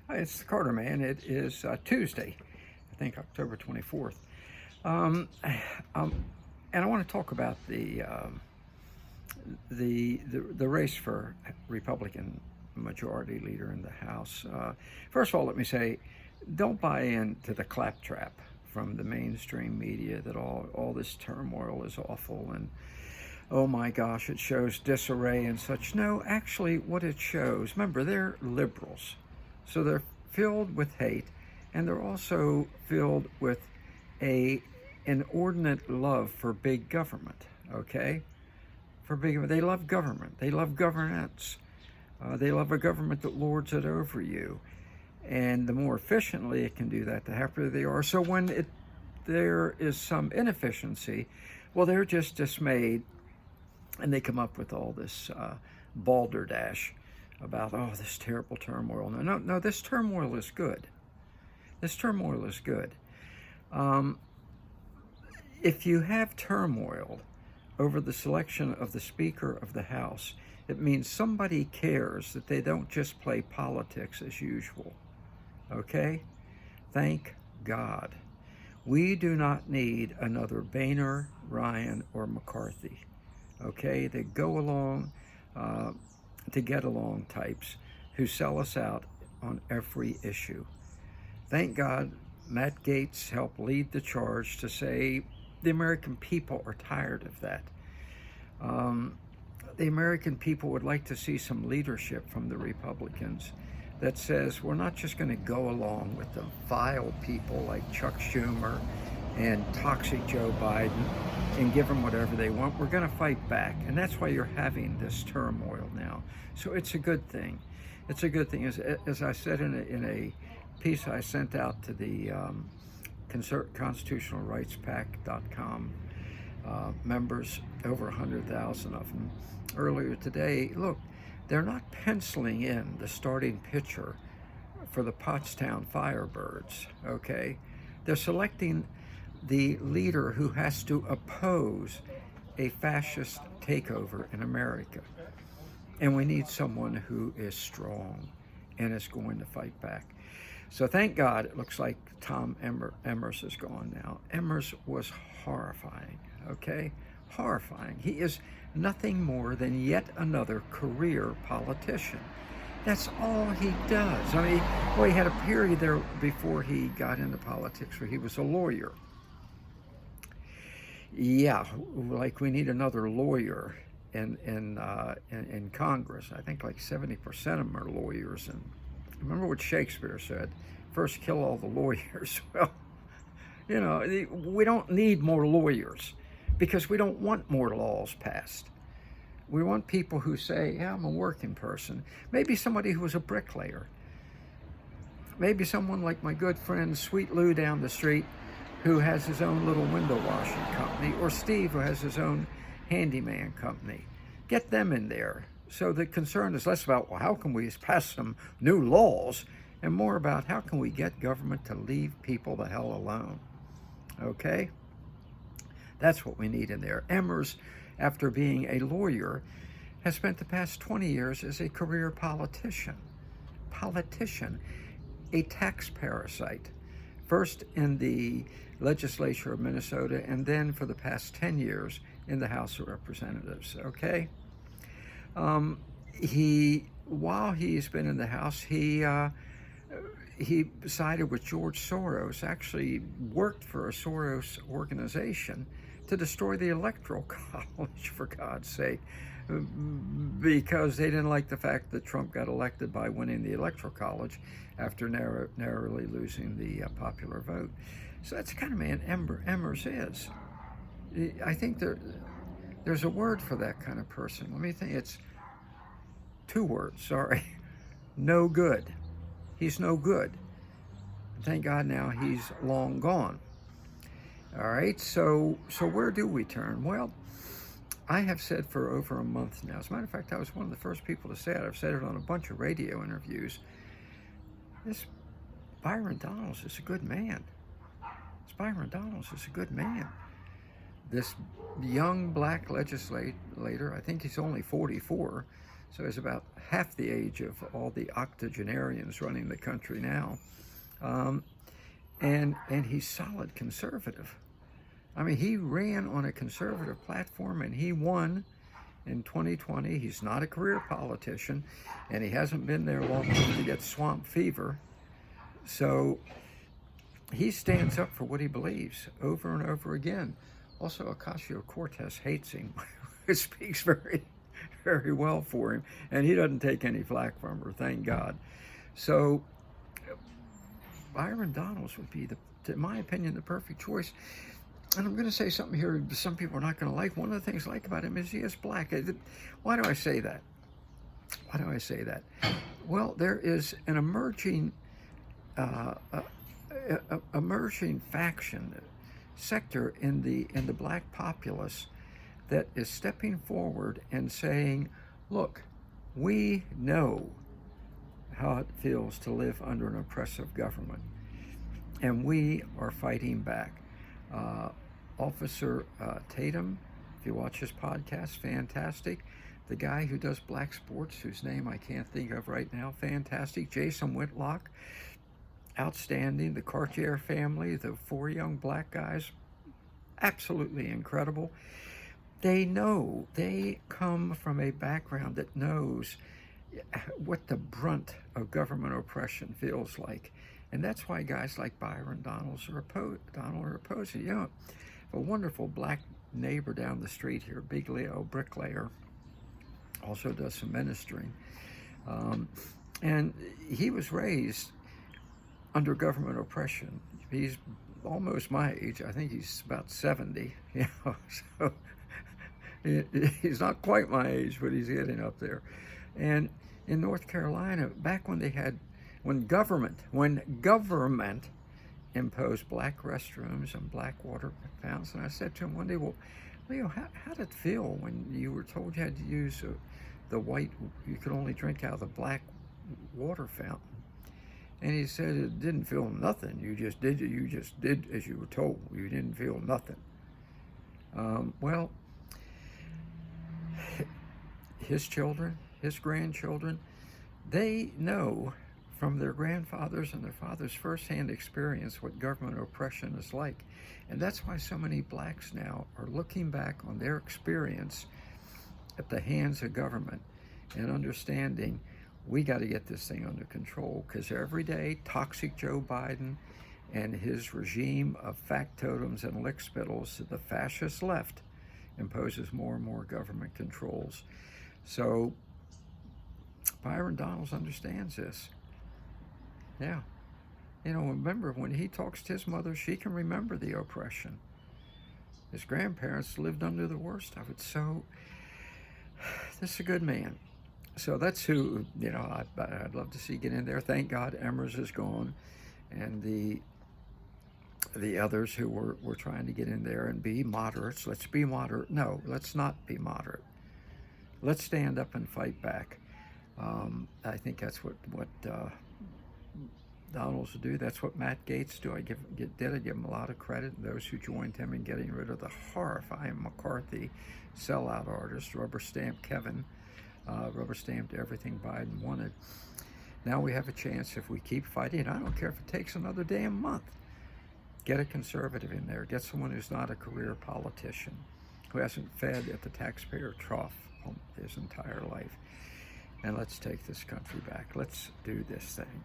Hi, it's the Carter Man. It is Tuesday, I think October 24th. Um, um, and I want to talk about the race for Republican majority leader in the House. First of all, let me say, don't buy into the claptrap from the mainstream media that all this turmoil is awful and oh my gosh, it shows disarray and such. No, actually, what it shows, remember, they're liberals. So they're filled with hate, and they're also filled with a inordinate love for big government, okay? For big, they love government. They love governance. They love a government that lords it over you. And the more efficiently it can do that, the happier they are. So when there is some inefficiency, well, they're just dismayed and they come up with all this balderdash about this terrible turmoil. No, this turmoil is good. This turmoil is good. Um, if you have turmoil over the selection of the Speaker of the House, it means somebody cares that they don't just play politics as usual. Okay? Thank God. We do not need another Boehner, Ryan, or McCarthy. Okay, they go along uh, to get along types who sell us out on every issue. Thank God Matt Gaetz helped lead the charge to say the American people are tired of that. Um, the American people would like to see some leadership from the Republicans that says we're not just going to go along with the vile people like Chuck Schumer and toxic Joe Biden and give them whatever they want. We're going to fight back. And that's why you're having this turmoil now. So it's a good thing. It's a good thing. As I said in a piece I sent out to the constitutionalrightspac.com members, over 100,000 of them, earlier today, look, they're not penciling in the starting pitcher for the Pottstown Firebirds, okay? They're selecting the leader who has to oppose a fascist takeover in America. And we need someone who is strong and is going to fight back. So thank God it looks like Tom Emers is gone now. Emers was horrifying, okay? Horrifying. He is nothing more than yet another career politician. That's all he does. I mean, well, he had a period there before he got into politics where he was a lawyer. Yeah, like we need another lawyer in Congress. I think like 70% of them are lawyers. And remember what Shakespeare said: first kill all the lawyers. Well, you know, we don't need more lawyers because we don't want more laws passed. We want people who say, yeah, I'm a working person. Maybe somebody who was a bricklayer. Maybe someone like my good friend Sweet Lou down the street who has his own little window washing company, or Steve who has his own handyman company. Get them in there. So the concern is less about, well, how can we pass some new laws, and more about how can we get government to leave people the hell alone. Okay? That's what we need in there. Emers, after being a lawyer, has spent the past 20 years as a career politician. A tax parasite. First in the legislature of Minnesota, and then for the past 10 years in the House of Representatives. Okay? While he's been in the House, he sided with George Soros, actually worked for a Soros organization to destroy the Electoral College, for God's sake, because they didn't like the fact that Trump got elected by winning the Electoral College after narrowly losing the popular vote. So that's the kind of man Emers is. I think there's a word for that kind of person. Let me think. It's two words, sorry. No good. He's no good. Thank God now he's long gone. All right, so where do we turn? Well, I have said for over a month now, as a matter of fact, I was one of the first people to say it. I've said it on a bunch of radio interviews. This Byron Donalds is a good man. Byron Donalds is a good man. This young black legislator, I think he's only 44, So he's about half the age of all the octogenarians running the country now. Um, and he's solid conservative. I mean, he ran on a conservative platform and he won in 2020. He's not a career politician, and he hasn't been there long enough to get swamp fever. So he stands up for what he believes over and over again. Also, Ocasio-Cortez hates him, which speaks very, very well for him, and he doesn't take any flack from her, thank God. So Byron Donalds would be, in my opinion, the perfect choice. And I'm going to say something here some people are not going to like. One of the things I like about him is he is black. Why do I say that? Why do I say that? Well, there is an emerging faction sector in the black populace that is stepping forward and saying, look, we know how it feels to live under an oppressive government, and we are fighting back. Officer Tatum, if you watch his podcast, fantastic. The guy who does black sports, whose name I can't think of right now, fantastic. Jason Whitlock, outstanding. The Cartier family, the 4 young black guys, absolutely incredible. They know, they come from a background that knows what the brunt of government oppression feels like. And that's why guys like Byron Donalds are opposing. You know, a wonderful black neighbor down the street here, Big Leo, bricklayer, also does some ministering. And he was raised under government oppression. He's almost my age. I think he's about 70. You know, so he's not quite my age, but he's getting up there. And in North Carolina, back when government imposed black restrooms and black water fountains, and I said to him one day, well, Leo, how did it feel when you were told you had to use the white, you could only drink out of the black water fountain? And he said it didn't feel nothing. You just did as you were told. You didn't feel nothing. Well, his children, his grandchildren, they know from their grandfathers and their fathers firsthand experience what government oppression is like. And that's why so many blacks now are looking back on their experience at the hands of government and understanding we got to get this thing under control, because every day toxic Joe Biden and his regime of factotums and lickspittles to the fascist left imposes more and more government controls. So Byron Donalds understands this. Yeah. You know, remember, when he talks to his mother, she can remember the oppression. His grandparents lived under the worst of it. So this is a good man. So that's who, you know, I'd love to see get in there. Thank God Emmers is gone. And the others who were trying to get in there and be moderates. Let's be moderate. No, let's not be moderate. Let's stand up and fight back. I think that's what Donalds will do. That's what Matt Gaetz do. I give him a lot of credit. Those who joined him in getting rid of the horrifying McCarthy sellout artist, rubber stamp Kevin, rubber stamped everything Biden wanted. Now we have a chance, if we keep fighting. I don't care if it takes another damn month. Get a conservative in there. Get someone who's not a career politician, who hasn't fed at the taxpayer trough his entire life. And let's take this country back. Let's do this thing.